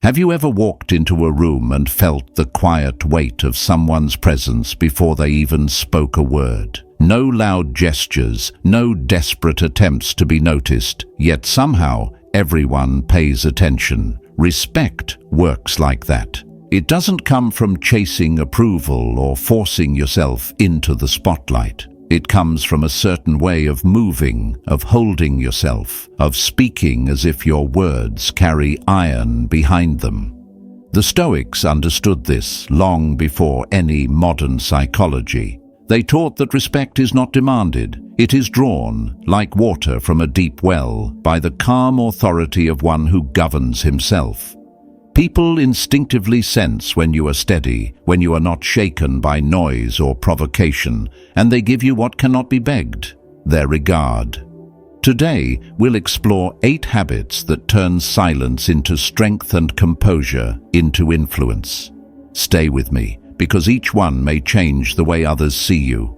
Have you ever walked into a room and felt the quiet weight of someone's presence before they even spoke a word? No loud gestures, no desperate attempts to be noticed, yet somehow everyone pays attention. Respect works like that. It doesn't come from chasing approval or forcing yourself into the spotlight. It comes from a certain way of moving, of holding yourself, of speaking as if your words carry iron behind them. The Stoics understood this long before any modern psychology. They taught that respect is not demanded. It is drawn, like water from a deep well, by the calm authority of one who governs himself. People instinctively sense when you are steady, when you are not shaken by noise or provocation, and they give you what cannot be begged, their regard. Today, we'll explore 8 habits that turn silence into strength and composure into influence. Stay with me, because each one may change the way others see you.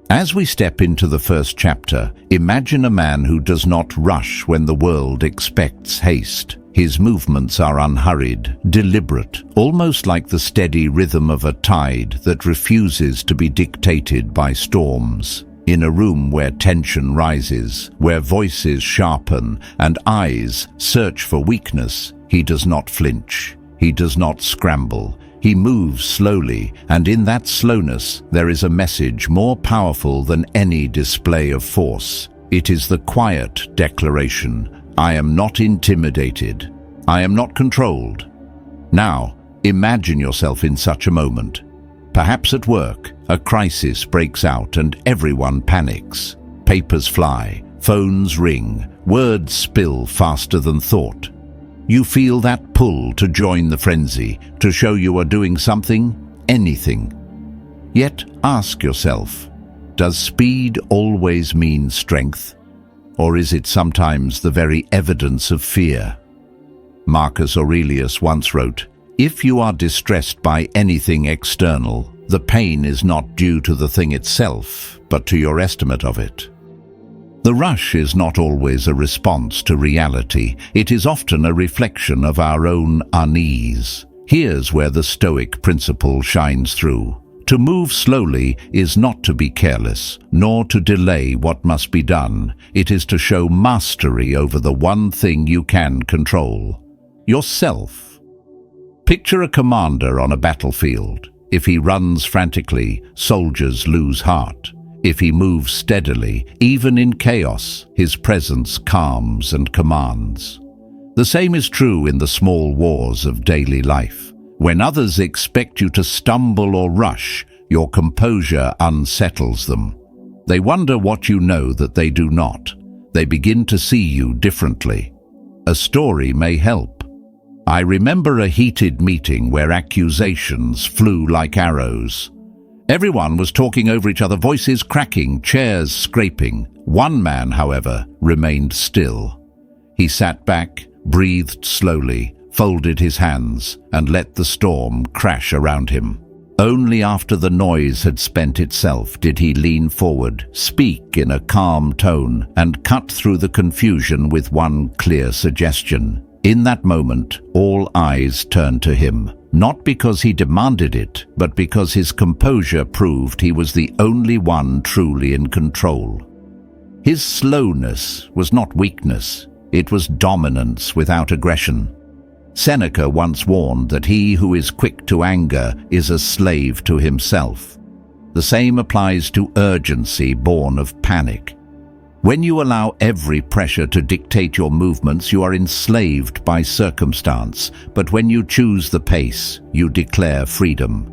As we step into the first chapter, imagine a man who does not rush when the world expects haste. His movements are unhurried, deliberate, almost like the steady rhythm of a tide that refuses to be dictated by storms. In a room where tension rises, where voices sharpen and eyes search for weakness, he does not flinch. He does not scramble. He moves slowly, and in that slowness there is a message more powerful than any display of force. It is the quiet declaration: I am not intimidated. I am not controlled. Now, imagine yourself in such a moment. Perhaps at work, a crisis breaks out and everyone panics. Papers fly, phones ring, words spill faster than thought. You feel that pull to join the frenzy, to show you are doing something, anything. Yet ask yourself, does speed always mean strength? Or is it sometimes the very evidence of fear? Marcus Aurelius once wrote, "If you are distressed by anything external, the pain is not due to the thing itself, but to your estimate of it." The rush is not always a response to reality. It is often a reflection of our own unease. Here's where the Stoic principle shines through. To move slowly is not to be careless, nor to delay what must be done. It is to show mastery over the one thing you can control: yourself. Picture a commander on a battlefield. If he runs frantically, soldiers lose heart. If he moves steadily, even in chaos, his presence calms and commands. The same is true in the small wars of daily life. When others expect you to stumble or rush, your composure unsettles them. They wonder what you know that they do not. They begin to see you differently. A story may help. I remember a heated meeting where accusations flew like arrows. Everyone was talking over each other, voices cracking, chairs scraping. One man, however, remained still. He sat back, breathed slowly, folded his hands, and let the storm crash around him. Only after the noise had spent itself did he lean forward, speak in a calm tone, and cut through the confusion with one clear suggestion. In that moment, all eyes turned to him. Not because he demanded it, but because his composure proved he was the only one truly in control. His slowness was not weakness, it was dominance without aggression. Seneca once warned that he who is quick to anger is a slave to himself. The same applies to urgency born of panic. When you allow every pressure to dictate your movements, you are enslaved by circumstance, but when you choose the pace, you declare freedom.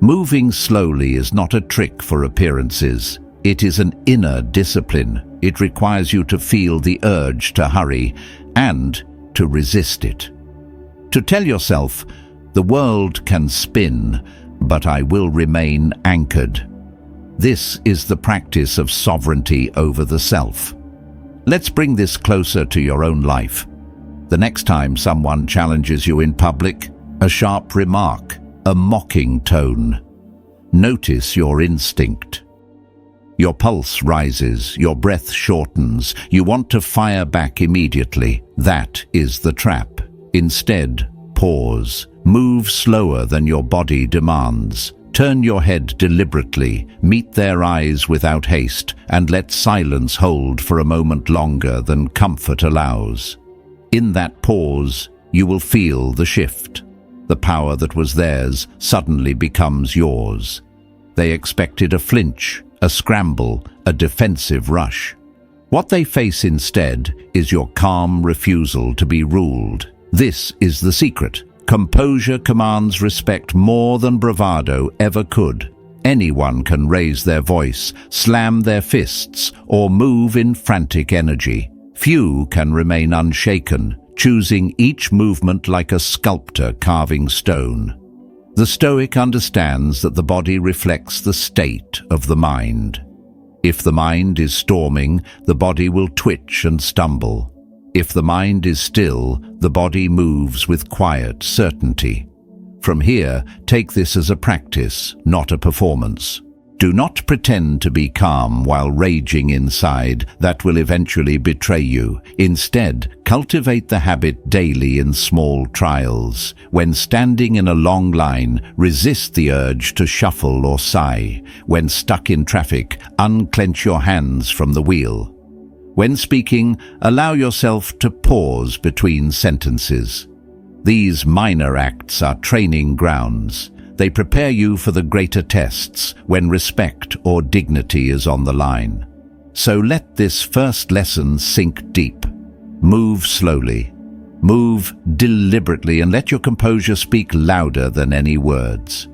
Moving slowly is not a trick for appearances. It is an inner discipline. It requires you to feel the urge to hurry and to resist it. To tell yourself, the world can spin, but I will remain anchored. This is the practice of sovereignty over the self. Let's bring this closer to your own life. The next time someone challenges you in public, a sharp remark, a mocking tone, notice your instinct. Your pulse rises, your breath shortens, you want to fire back immediately. That is the trap. Instead, pause. Move slower than your body demands. Turn your head deliberately, meet their eyes without haste, and let silence hold for a moment longer than comfort allows. In that pause, you will feel the shift. The power that was theirs suddenly becomes yours. They expected a flinch, a scramble, a defensive rush. What they face instead is your calm refusal to be ruled. This is the secret. Composure commands respect more than bravado ever could. Anyone can raise their voice, slam their fists, or move in frantic energy. Few can remain unshaken, choosing each movement like a sculptor carving stone. The Stoic understands that the body reflects the state of the mind. If the mind is storming, the body will twitch and stumble. If the mind is still, the body moves with quiet certainty. From here, take this as a practice, not a performance. Do not pretend to be calm while raging inside. That will eventually betray you. Instead, cultivate the habit daily in small trials. When standing in a long line, resist the urge to shuffle or sigh. When stuck in traffic, unclench your hands from the wheel. When speaking, allow yourself to pause between sentences. These minor acts are training grounds. They prepare you for the greater tests when respect or dignity is on the line. So let this first lesson sink deep. Move slowly. Move deliberately and let your composure speak louder than any words.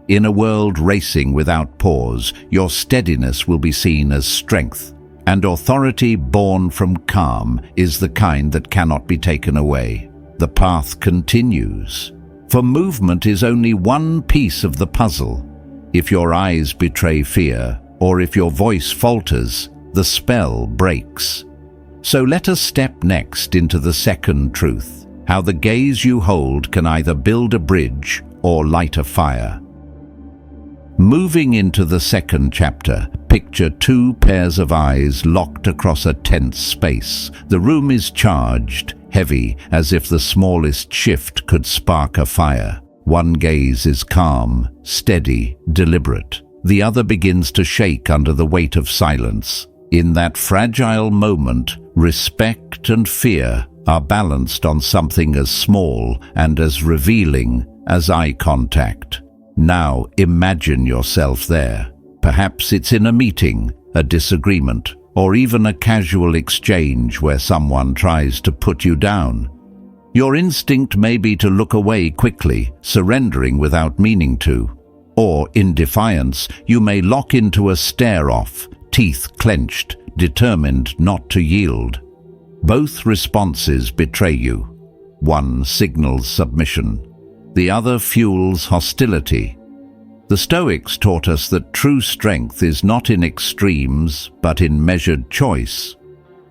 In a world racing without pause, your steadiness will be seen as strength. And authority born from calm is the kind that cannot be taken away. The path continues. For movement is only one piece of the puzzle. If your eyes betray fear, or if your voice falters, the spell breaks. So let us step next into the second truth, how the gaze you hold can either build a bridge or light a fire. Moving into the second chapter, picture two pairs of eyes locked across a tense space. The room is charged, heavy, as if the smallest shift could spark a fire. One gaze is calm, steady, deliberate. The other begins to shake under the weight of silence. In that fragile moment, respect and fear are balanced on something as small and as revealing as eye contact. Now imagine yourself there. Perhaps it's in a meeting, a disagreement, or even a casual exchange where someone tries to put you down. Your instinct may be to look away quickly, surrendering without meaning to. Or, in defiance, you may lock into a stare-off, teeth clenched, determined not to yield. Both responses betray you. One signals submission. The other fuels hostility. The Stoics taught us that true strength is not in extremes, but in measured choice.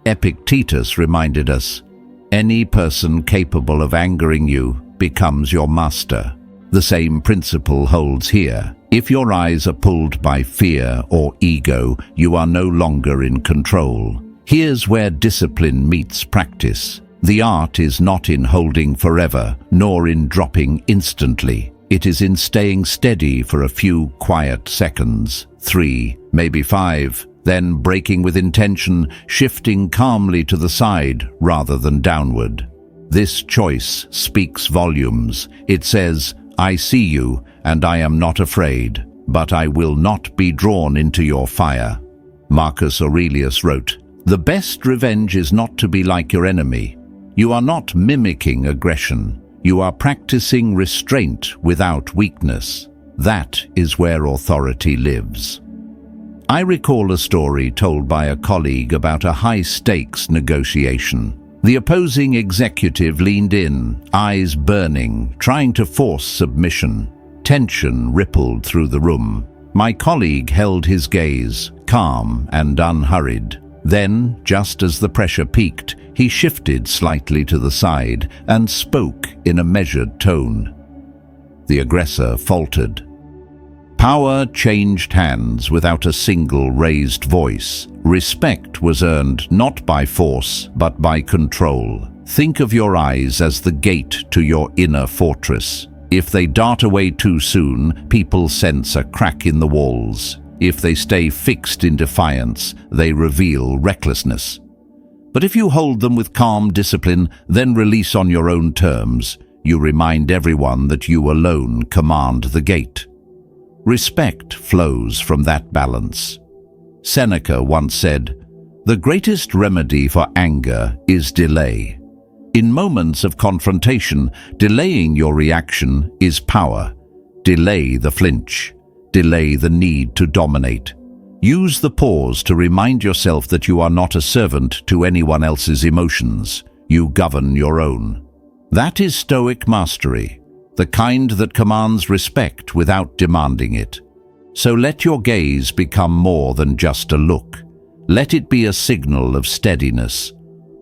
Epictetus reminded us, any person capable of angering you becomes your master. The same principle holds here. If your eyes are pulled by fear or ego, you are no longer in control. Here's where discipline meets practice. The art is not in holding forever, nor in dropping instantly. It is in staying steady for a few quiet seconds, 3, maybe 5, then breaking with intention, shifting calmly to the side rather than downward. This choice speaks volumes. It says, I see you, and I am not afraid, but I will not be drawn into your fire. Marcus Aurelius wrote, the best revenge is not to be like your enemy. You are not mimicking aggression. You are practicing restraint without weakness. That is where authority lives. I recall a story told by a colleague about a high-stakes negotiation. The opposing executive leaned in, eyes burning, trying to force submission. Tension rippled through the room. My colleague held his gaze, calm and unhurried. Then, just as the pressure peaked, he shifted slightly to the side and spoke in a measured tone. The aggressor faltered. Power changed hands without a single raised voice. Respect was earned not by force, but by control. Think of your eyes as the gate to your inner fortress. If they dart away too soon, people sense a crack in the walls. If they stay fixed in defiance, they reveal recklessness. But if you hold them with calm discipline, then release on your own terms, you remind everyone that you alone command the gate. Respect flows from that balance. Seneca once said, "The greatest remedy for anger is delay." In moments of confrontation, delaying your reaction is power. Delay the flinch. Delay the need to dominate. Use the pause to remind yourself that you are not a servant to anyone else's emotions. You govern your own. That is Stoic mastery, the kind that commands respect without demanding it. So let your gaze become more than just a look. Let it be a signal of steadiness.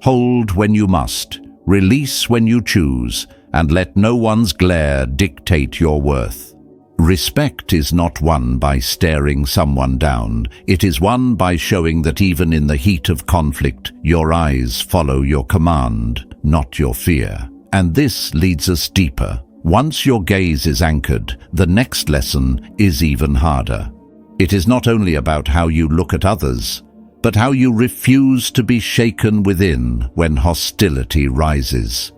Hold when you must, release when you choose, and let no one's glare dictate your worth. Respect is not won by staring someone down. It is won by showing that even in the heat of conflict, your eyes follow your command, not your fear. And this leads us deeper. Once your gaze is anchored, the next lesson is even harder. It is not only about how you look at others, but how you refuse to be shaken within when hostility rises.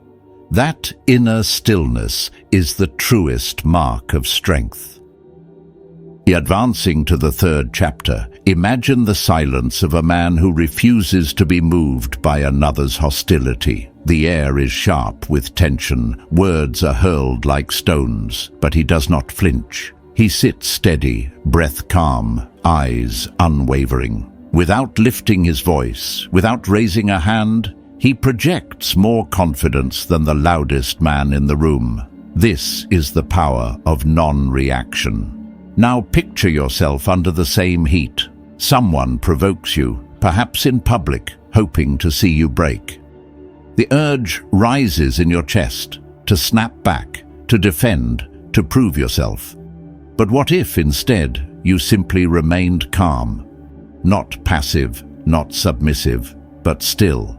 That inner stillness is the truest mark of strength. Advancing to the third chapter, imagine the silence of a man who refuses to be moved by another's hostility. The air is sharp with tension, words are hurled like stones, but he does not flinch. He sits steady, breath calm, eyes unwavering. Without lifting his voice, without raising a hand, he projects more confidence than the loudest man in the room. This is the power of non-reaction. Now picture yourself under the same heat. Someone provokes you, perhaps in public, hoping to see you break. The urge rises in your chest to snap back, to defend, to prove yourself. But what if instead you simply remained calm? Not passive, not submissive, but still.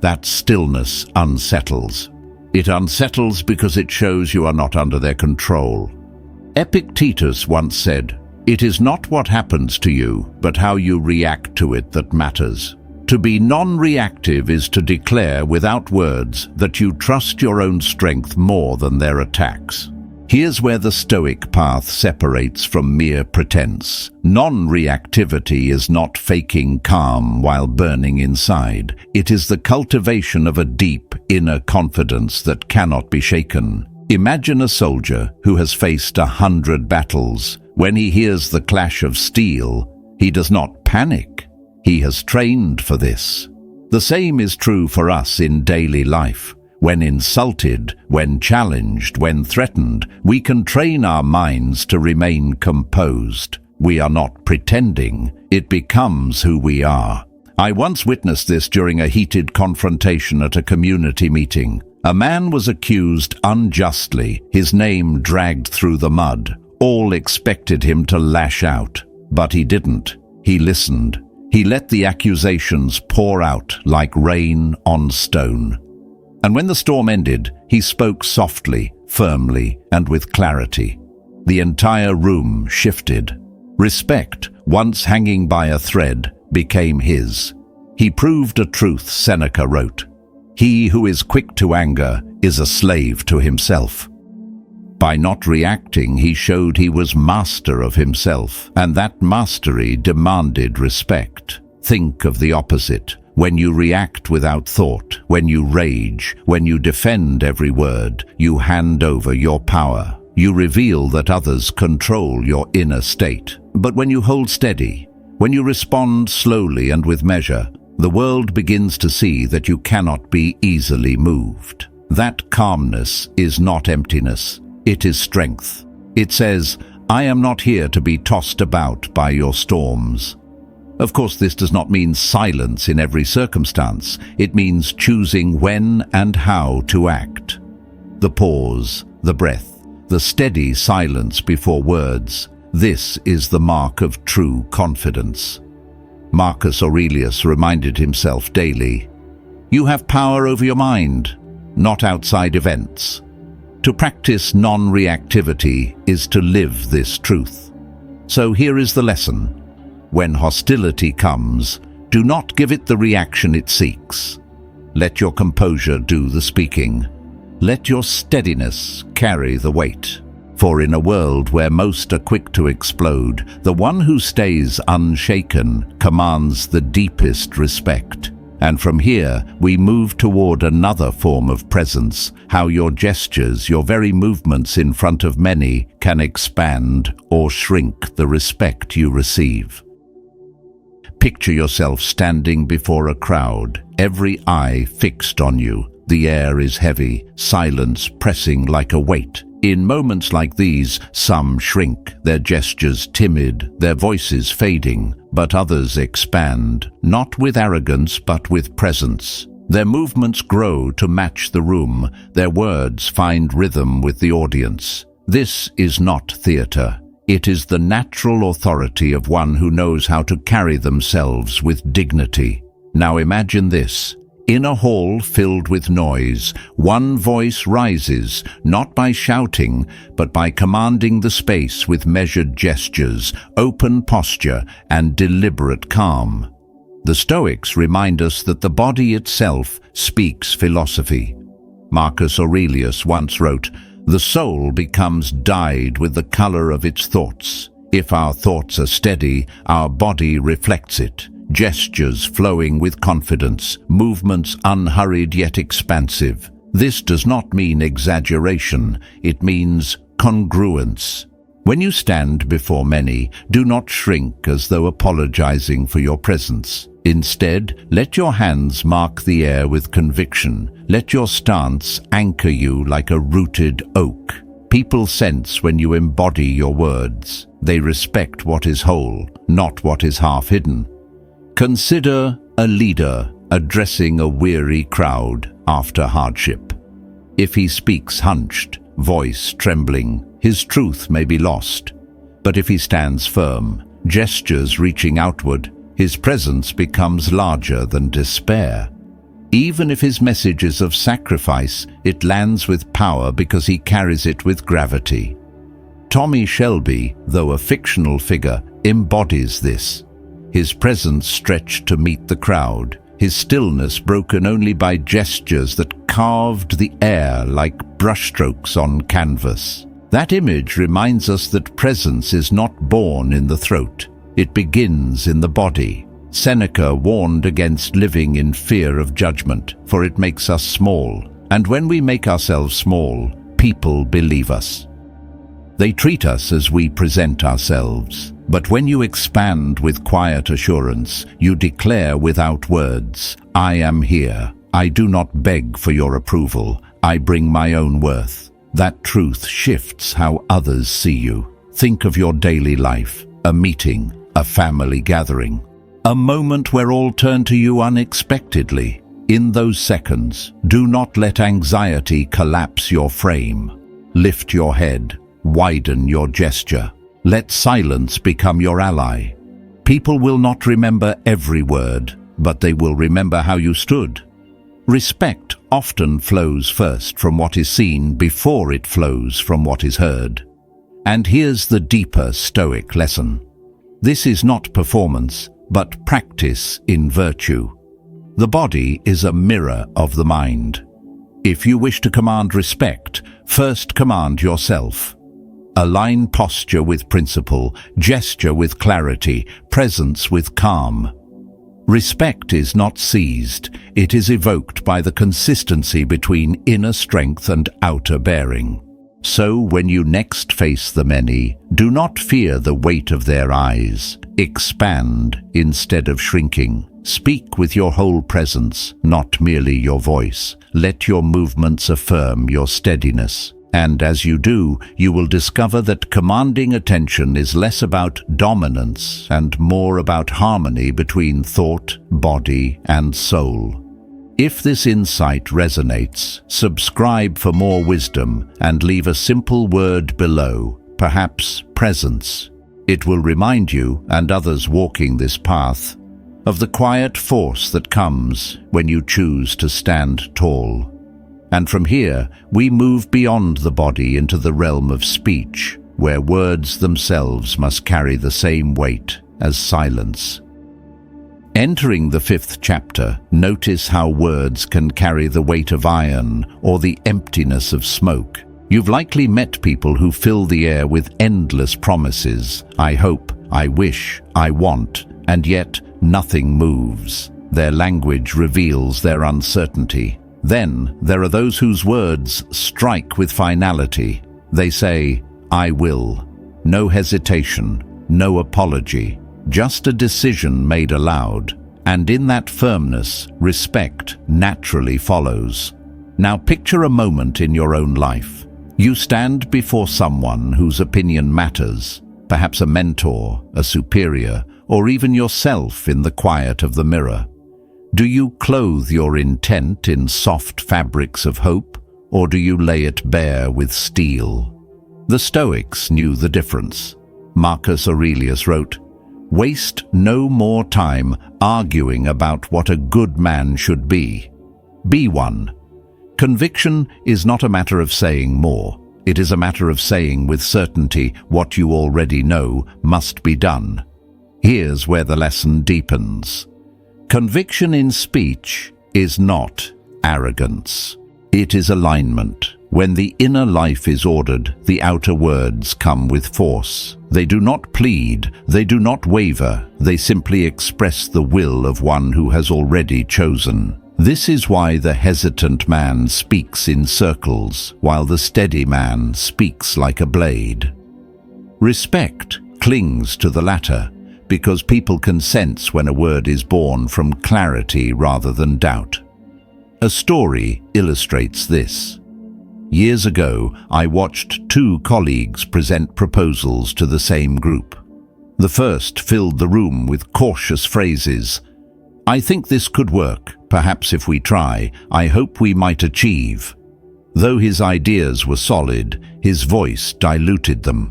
That stillness unsettles. It unsettles because it shows you are not under their control. Epictetus once said, "It is not what happens to you, but how you react to it that matters." To be non-reactive is to declare without words that you trust your own strength more than their attacks. Here's where the Stoic path separates from mere pretense. Non-reactivity is not faking calm while burning inside. It is the cultivation of a deep inner confidence that cannot be shaken. Imagine a soldier who has faced 100 battles. When he hears the clash of steel, he does not panic. He has trained for this. The same is true for us in daily life. When insulted, when challenged, when threatened, we can train our minds to remain composed. We are not pretending. It becomes who we are. I once witnessed this during a heated confrontation at a community meeting. A man was accused unjustly, his name dragged through the mud. All expected him to lash out, but he didn't. He listened. He let the accusations pour out like rain on stone. And when the storm ended, he spoke softly, firmly, and with clarity. The entire room shifted. Respect, once hanging by a thread, became his. He proved a truth Seneca wrote. He who is quick to anger is a slave to himself. By not reacting, he showed he was master of himself, and that mastery demanded respect. Think of the opposite. When you react without thought, when you rage, when you defend every word, you hand over your power. You reveal that others control your inner state. But when you hold steady, when you respond slowly and with measure, the world begins to see that you cannot be easily moved. That calmness is not emptiness, it is strength. It says, "I am not here to be tossed about by your storms." Of course, this does not mean silence in every circumstance. It means choosing when and how to act. The pause, the breath, the steady silence before words, this is the mark of true confidence. Marcus Aurelius reminded himself daily, You have power over your mind, not outside events. To practice non-reactivity is to live this truth. So here is the lesson. When hostility comes, do not give it the reaction it seeks. Let your composure do the speaking. Let your steadiness carry the weight. For in a world where most are quick to explode, the one who stays unshaken commands the deepest respect. And from here, we move toward another form of presence, how your gestures, your very movements in front of many, can expand or shrink the respect you receive. Picture yourself standing before a crowd, every eye fixed on you. The air is heavy, silence pressing like a weight. In moments like these, some shrink, their gestures timid, their voices fading, but others expand, not with arrogance but with presence. Their movements grow to match the room, their words find rhythm with the audience. This is not theatre. It is the natural authority of one who knows how to carry themselves with dignity. Now imagine this. In a hall filled with noise, one voice rises, not by shouting, but by commanding the space with measured gestures, open posture, and deliberate calm. The Stoics remind us that the body itself speaks philosophy. Marcus Aurelius once wrote, "The soul becomes dyed with the color of its thoughts. If our thoughts are steady, our body reflects it. Gestures flowing with confidence, movements unhurried yet expansive. This does not mean exaggeration, it means congruence. When you stand before many, do not shrink as though apologizing for your presence. Instead, let your hands mark the air with conviction. Let your stance anchor you like a rooted oak. People sense when you embody your words. They respect what is whole, not what is half-hidden. Consider a leader addressing a weary crowd after hardship. If he speaks hunched, voice trembling, his truth may be lost. But if he stands firm, gestures reaching outward, his presence becomes larger than despair. Even if his message is of sacrifice, it lands with power because he carries it with gravity. Tommy Shelby, though a fictional figure, embodies this. His presence stretched to meet the crowd, his stillness broken only by gestures that carved the air like brushstrokes on canvas. That image reminds us that presence is not born in the throat, it begins in the body. Seneca warned against living in fear of judgment, for it makes us small, and when we make ourselves small, people believe us. They treat us as we present ourselves. But when you expand with quiet assurance, you declare without words, "I am here. I do not beg for your approval. I bring my own worth." That truth shifts how others see you. Think of your daily life, a meeting, a family gathering, a moment where all turn to you unexpectedly. In those seconds, do not let anxiety collapse your frame. Lift your head, widen your gesture. Let silence become your ally. People will not remember every word, but they will remember how you stood. Respect often flows first from what is seen before it flows from what is heard. And here's the deeper Stoic lesson. This is not performance, but practice in virtue. The body is a mirror of the mind. If you wish to command respect, first command yourself. Align posture with principle, gesture with clarity, presence with calm. Respect is not seized, it is evoked by the consistency between inner strength and outer bearing. So when you next face the many, do not fear the weight of their eyes. Expand instead of shrinking. Speak with your whole presence, not merely your voice. Let your movements affirm your steadiness. And as you do, you will discover that commanding attention is less about dominance and more about harmony between thought, body, and soul. If this insight resonates, subscribe for more wisdom and leave a simple word below, perhaps presence. It will remind you, and others walking this path, of the quiet force that comes when you choose to stand tall. And from here, we move beyond the body into the realm of speech, where words themselves must carry the same weight as silence. Entering the 5th chapter, notice how words can carry the weight of iron or the emptiness of smoke. You've likely met people who fill the air with endless promises. I hope, I wish, I want, and yet nothing moves. Their language reveals their uncertainty. Then there are those whose words strike with finality. They say, I will. No hesitation, no apology, just a decision made aloud. And in that firmness, respect naturally follows. Now picture a moment in your own life. You stand before someone whose opinion matters, perhaps a mentor, a superior, or even yourself in the quiet of the mirror. Do you clothe your intent in soft fabrics of hope, or do you lay it bare with steel? The Stoics knew the difference. Marcus Aurelius wrote, "Waste no more time arguing about what a good man should be. Be one." Conviction is not a matter of saying more. It is a matter of saying with certainty what you already know must be done. Here's where the lesson deepens. Conviction in speech is not arrogance. It is alignment. When the inner life is ordered, the outer words come with force. They do not plead, they do not waver, they simply express the will of one who has already chosen. This is why the hesitant man speaks in circles, while the steady man speaks like a blade. Respect clings to the latter, because people can sense when a word is born from clarity rather than doubt. A story illustrates this. Years ago, I watched 2 colleagues present proposals to the same group. The first filled the room with cautious phrases. "I think this could work. Perhaps if we try, I hope we might achieve." Though his ideas were solid, his voice diluted them.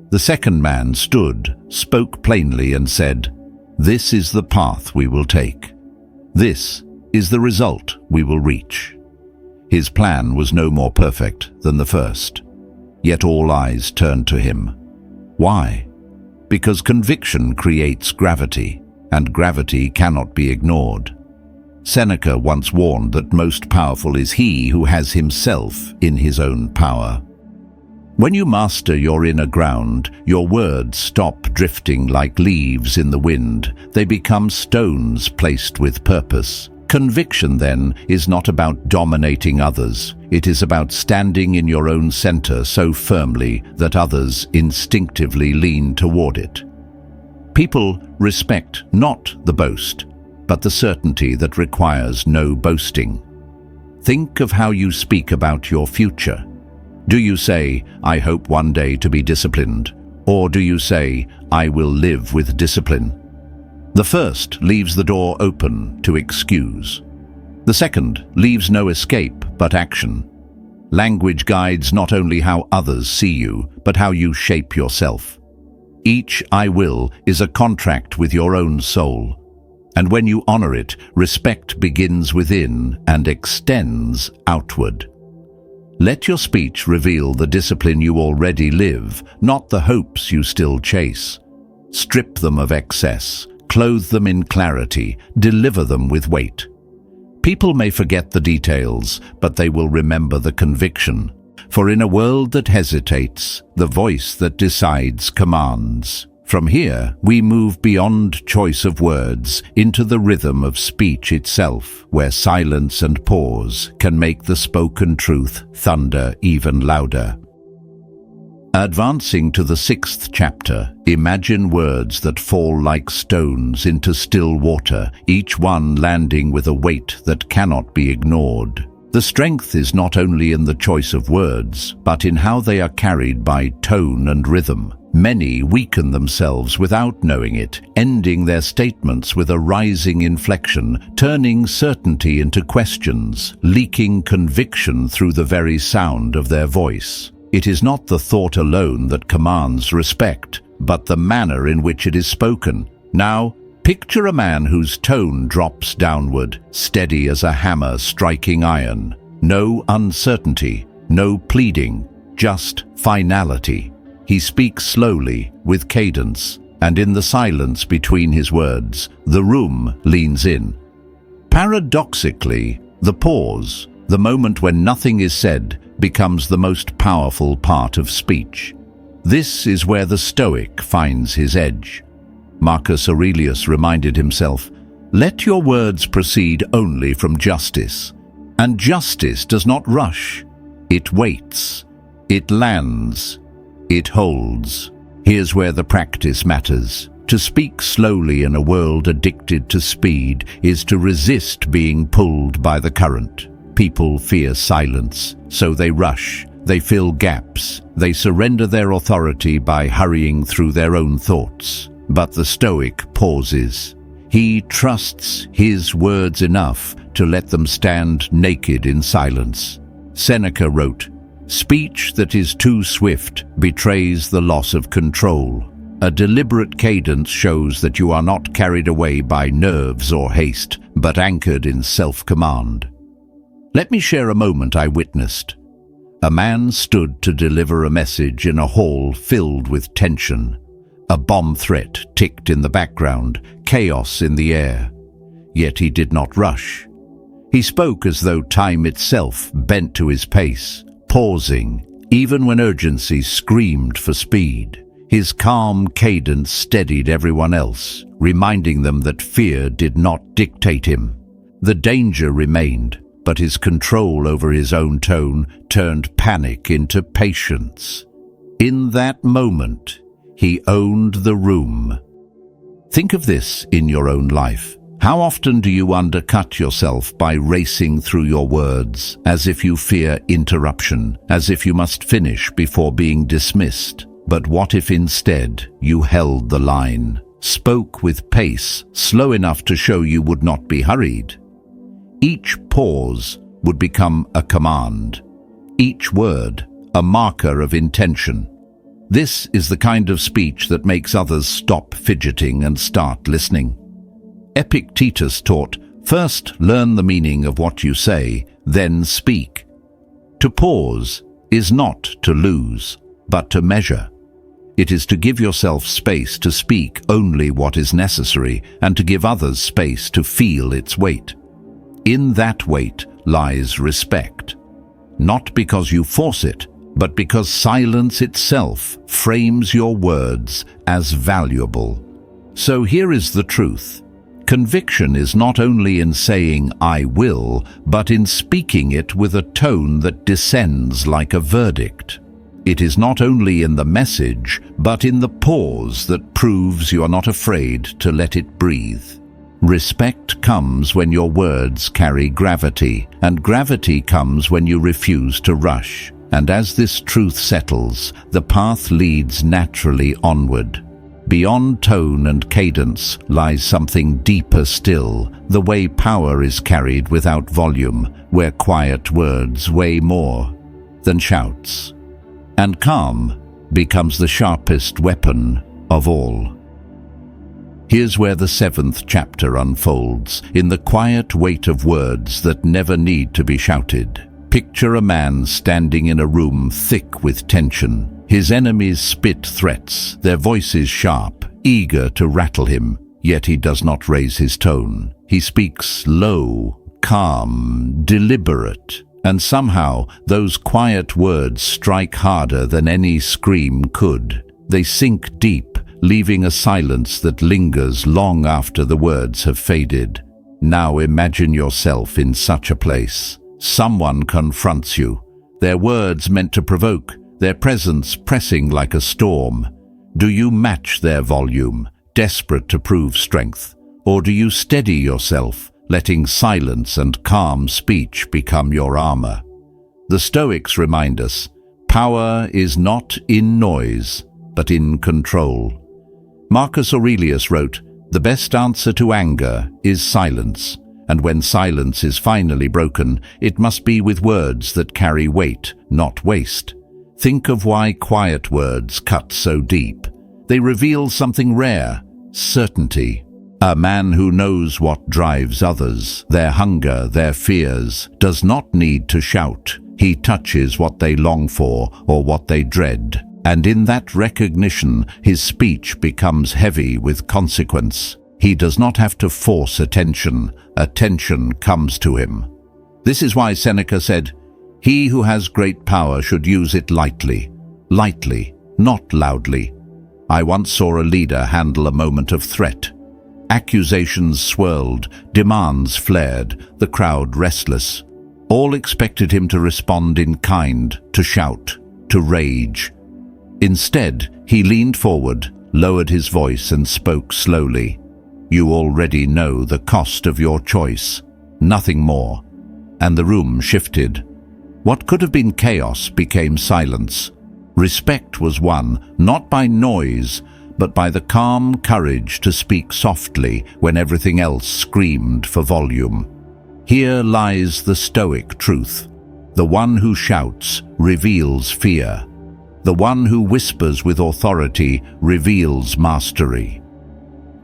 The second man stood, spoke plainly and said, "This is the path we will take. This is the result we will reach." His plan was no more perfect than the first, yet all eyes turned to him. Why? Because conviction creates gravity, and gravity cannot be ignored. Seneca once warned that most powerful is he who has himself in his own power. When you master your inner ground, your words stop drifting like leaves in the wind. They become stones placed with purpose. Conviction, then, is not about dominating others. It is about standing in your own center so firmly that others instinctively lean toward it. People respect not the boast, but the certainty that requires no boasting. Think of how you speak about your future. Do you say, "I hope one day to be disciplined," or do you say, "I will live with discipline"? The first leaves the door open to excuse. The second leaves no escape but action. Language guides not only how others see you, but how you shape yourself. Each "I will" is a contract with your own soul. And when you honor it, respect begins within and extends outward. Let your speech reveal the discipline you already live, not the hopes you still chase. Strip them of excess, clothe them in clarity, deliver them with weight. People may forget the details, but they will remember the conviction. For in a world that hesitates, the voice that decides commands. From here, we move beyond choice of words into the rhythm of speech itself, where silence and pause can make the spoken truth thunder even louder. Advancing to the 6th chapter, imagine words that fall like stones into still water, each one landing with a weight that cannot be ignored. The strength is not only in the choice of words, but in how they are carried by tone and rhythm. Many weaken themselves without knowing it, ending their statements with a rising inflection, turning certainty into questions, leaking conviction through the very sound of their voice. It is not the thought alone that commands respect, but the manner in which it is spoken. Now, Picture a man whose tone drops downward, steady as a hammer striking iron. No uncertainty, no pleading, just finality. He speaks slowly, with cadence, and in the silence between his words, the room leans in. Paradoxically, the pause, the moment when nothing is said, becomes the most powerful part of speech. This is where the Stoic finds his edge. Marcus Aurelius reminded himself, "Let your words proceed only from justice." And justice does not rush. It waits. It lands. It holds. Here's where the practice matters. To speak slowly in a world addicted to speed is to resist being pulled by the current. People fear silence, so they rush. They fill gaps. They surrender their authority by hurrying through their own thoughts. But the Stoic pauses. He trusts his words enough to let them stand naked in silence. Seneca wrote, "Speech that is too swift betrays the loss of control. A deliberate cadence shows that you are not carried away by nerves or haste, but anchored in self-command." Let me share a moment I witnessed. A man stood to deliver a message in a hall filled with tension. A bomb threat ticked in the background, chaos in the air. Yet he did not rush. He spoke as though time itself bent to his pace, pausing, even when urgency screamed for speed. His calm cadence steadied everyone else, reminding them that fear did not dictate him. The danger remained, but his control over his own tone turned panic into patience. In that moment, he owned the room. Think of this in your own life. How often do you undercut yourself by racing through your words, as if you fear interruption, as if you must finish before being dismissed? But what if instead you held the line, spoke with pace, slow enough to show you would not be hurried? Each pause would become a command, each word a marker of intention. This is the kind of speech that makes others stop fidgeting and start listening. Epictetus taught, "First learn the meaning of what you say, then speak." To pause is not to lose, but to measure. It is to give yourself space to speak only what is necessary and to give others space to feel its weight. In that weight lies respect. Not because you force it, but because silence itself frames your words as valuable. So here is the truth. Conviction is not only in saying "I will," but in speaking it with a tone that descends like a verdict. It is not only in the message, but in the pause that proves you are not afraid to let it breathe. Respect comes when your words carry gravity, and gravity comes when you refuse to rush. And as this truth settles, the path leads naturally onward. Beyond tone and cadence lies something deeper still, the way power is carried without volume, where quiet words weigh more than shouts. And calm becomes the sharpest weapon of all. Here's where the 7th chapter unfolds, in the quiet weight of words that never need to be shouted. Picture a man standing in a room thick with tension. His enemies spit threats, their voices sharp, eager to rattle him, yet he does not raise his tone. He speaks low, calm, deliberate, and somehow those quiet words strike harder than any scream could. They sink deep, leaving a silence that lingers long after the words have faded. Now imagine yourself in such a place. Someone confronts you, their words meant to provoke, their presence pressing like a storm. Do you match their volume, desperate to prove strength? Or do you steady yourself, letting silence and calm speech become your armor? The Stoics remind us, power is not in noise, but in control. Marcus Aurelius wrote, "The best answer to anger is silence, and when silence is finally broken, it must be with words that carry weight, not waste." Think of why quiet words cut so deep. They reveal something rare, certainty. A man who knows what drives others, their hunger, their fears, does not need to shout. He touches what they long for or what they dread, and in that recognition his speech becomes heavy with consequence. He does not have to force attention. Attention comes to him. This is why Seneca said, "He who has great power should use it lightly." Lightly, not loudly. I once saw a leader handle a moment of threat. Accusations swirled, demands flared, the crowd restless. All expected him to respond in kind, to shout, to rage. Instead, he leaned forward, lowered his voice and spoke slowly. "You already know the cost of your choice. Nothing more." And the room shifted. What could have been chaos became silence. Respect was won, not by noise, but by the calm courage to speak softly when everything else screamed for volume. Here lies the Stoic truth. The one who shouts reveals fear. The one who whispers with authority reveals mastery.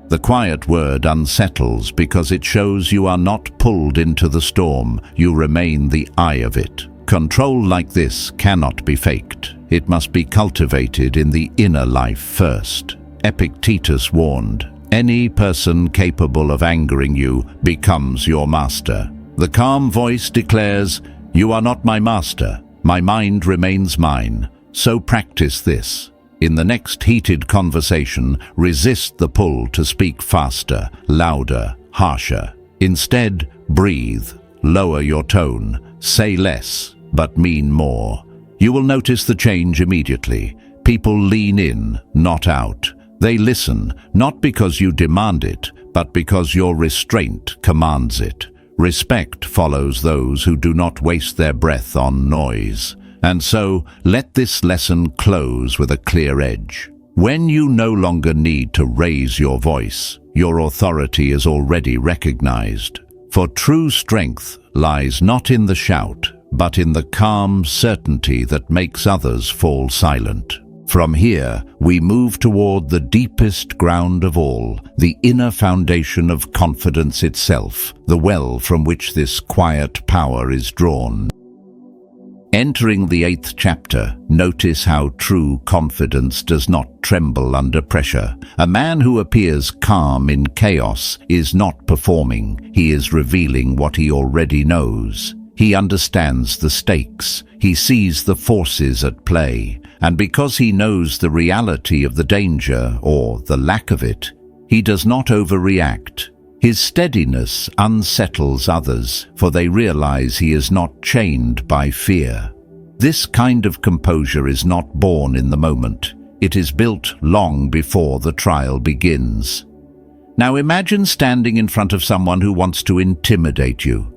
The quiet word unsettles because it shows you are not pulled into the storm, you remain the eye of it. Control like this cannot be faked. It must be cultivated in the inner life first. Epictetus warned, "Any person capable of angering you becomes your master." The calm voice declares, "You are not my master. My mind remains mine." So practice this. In the next heated conversation, resist the pull to speak faster, louder, harsher. Instead, breathe, lower your tone, say less, but mean more. You will notice the change immediately. People lean in, not out. They listen, not because you demand it, but because your restraint commands it. Respect follows those who do not waste their breath on noise. And so, let this lesson close with a clear edge. When you no longer need to raise your voice, your authority is already recognized. For true strength lies not in the shout, but in the calm certainty that makes others fall silent. From here, we move toward the deepest ground of all, the inner foundation of confidence itself, the well from which this quiet power is drawn. Entering the 8th chapter, notice how true confidence does not tremble under pressure. A man who appears calm in chaos is not performing, he is revealing what he already knows. He understands the stakes, he sees the forces at play, and because he knows the reality of the danger, or the lack of it, he does not overreact. His steadiness unsettles others, for they realize he is not chained by fear. This kind of composure is not born in the moment. It is built long before the trial begins. Now imagine standing in front of someone who wants to intimidate you.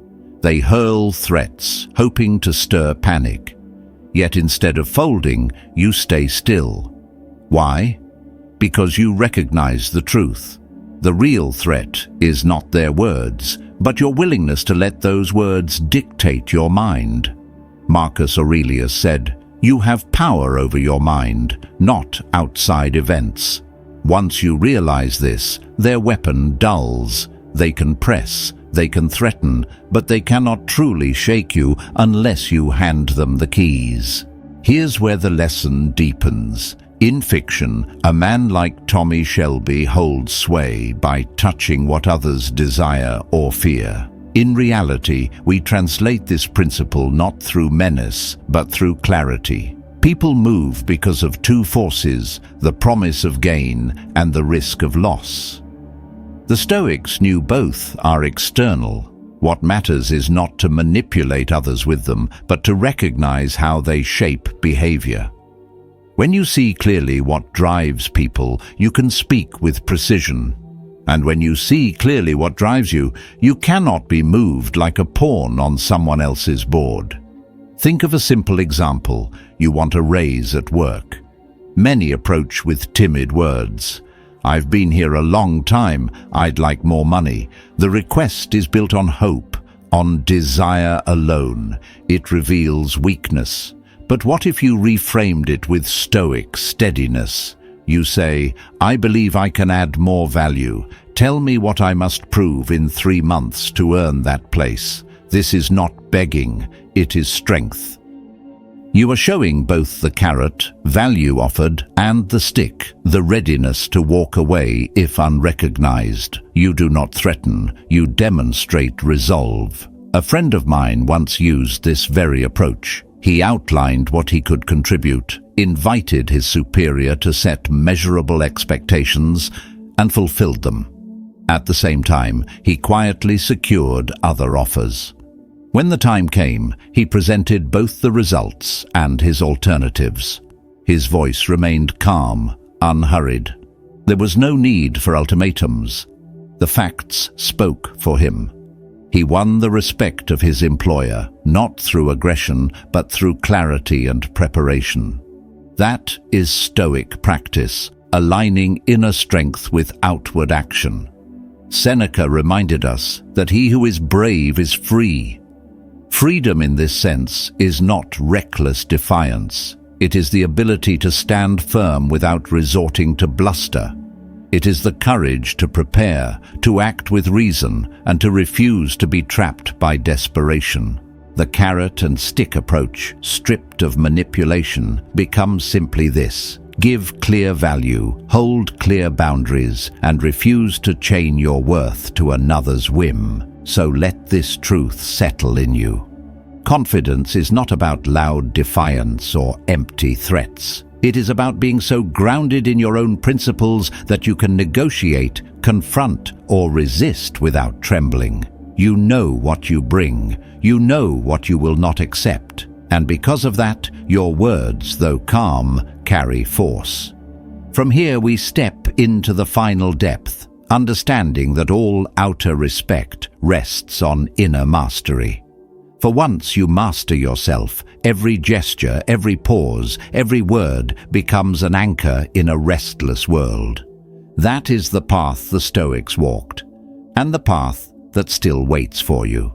They hurl threats, hoping to stir panic. Yet instead of folding, you stay still. Why? Because you recognize the truth. The real threat is not their words, but your willingness to let those words dictate your mind. Marcus Aurelius said, "You have power over your mind, not outside events." Once you realize this, their weapon dulls. They can press, they can threaten, but they cannot truly shake you unless you hand them the keys. Here's where the lesson deepens. In fiction, a man like Tommy Shelby holds sway by touching what others desire or fear. In reality, we translate this principle not through menace, but through clarity. People move because of two forces, the promise of gain and the risk of loss. The Stoics knew both are external. What matters is not to manipulate others with them, but to recognize how they shape behavior. When you see clearly what drives people, you can speak with precision. And when you see clearly what drives you, you cannot be moved like a pawn on someone else's board. Think of a simple example. You want a raise at work. Many approach with timid words. "I've been here a long time, I'd like more money." The request is built on hope, on desire alone. It reveals weakness. But what if you reframed it with Stoic steadiness? You say, "I believe I can add more value. Tell me what I must prove in 3 months to earn that place. This is not begging, it is strength. You are showing both the carrot, value offered, and the stick, the readiness to walk away if unrecognized. You do not threaten, you demonstrate resolve. A friend of mine once used this very approach. He outlined what he could contribute, invited his superior to set measurable expectations, and fulfilled them. At the same time, he quietly secured other offers. When the time came, he presented both the results and his alternatives. His voice remained calm, unhurried. There was no need for ultimatums. The facts spoke for him. He won the respect of his employer, not through aggression, but through clarity and preparation. That is Stoic practice, aligning inner strength with outward action. Seneca reminded us that he who is brave is free. Freedom in this sense is not reckless defiance. It is the ability to stand firm without resorting to bluster. It is the courage to prepare, to act with reason, and to refuse to be trapped by desperation. The carrot and stick approach, stripped of manipulation, becomes simply this: give clear value, hold clear boundaries, and refuse to chain your worth to another's whim. So let this truth settle in you. Confidence is not about loud defiance or empty threats. It is about being so grounded in your own principles that you can negotiate, confront, or resist without trembling. You know what you bring. You know what you will not accept. And because of that, your words, though calm, carry force. From here we step into the final depth, understanding that all outer respect rests on inner mastery. For once you master yourself, every gesture, every pause, every word becomes an anchor in a restless world. That is the path the Stoics walked, and the path that still waits for you.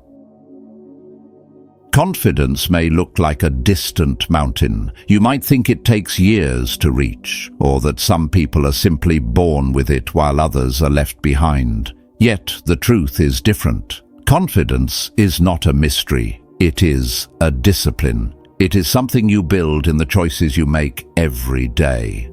Confidence may look like a distant mountain. You might think it takes years to reach, or that some people are simply born with it while others are left behind. Yet the truth is different. Confidence is not a mystery. It is a discipline. It is something you build in the choices you make every day.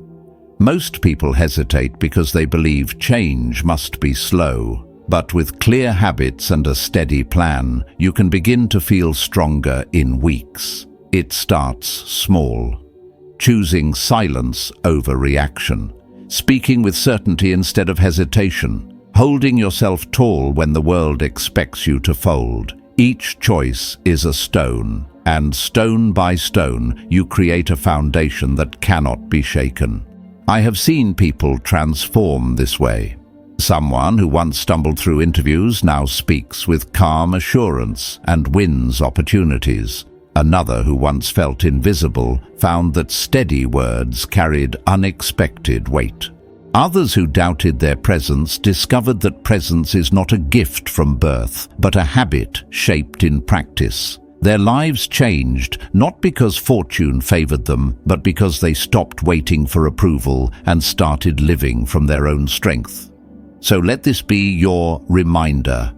Most people hesitate because they believe change must be slow. But with clear habits and a steady plan, you can begin to feel stronger in weeks. It starts small. Choosing silence over reaction. Speaking with certainty instead of hesitation. Holding yourself tall when the world expects you to fold. Each choice is a stone, and stone by stone, you create a foundation that cannot be shaken. I have seen people transform this way. Someone who once stumbled through interviews now speaks with calm assurance and wins opportunities. Another who once felt invisible found that steady words carried unexpected weight. Others who doubted their presence discovered that presence is not a gift from birth, but a habit shaped in practice. Their lives changed not because fortune favored them, but because they stopped waiting for approval and started living from their own strength. So let this be your reminder.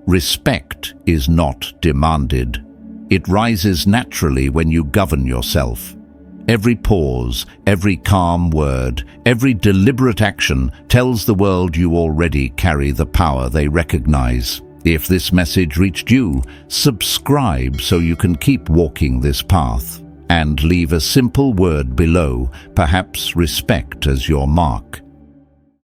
Respect is not demanded. It rises naturally when you govern yourself. Every pause, every calm word, every deliberate action tells the world you already carry the power they recognize. If this message reached you, subscribe so you can keep walking this path. And leave a simple word below, perhaps respect as your mark.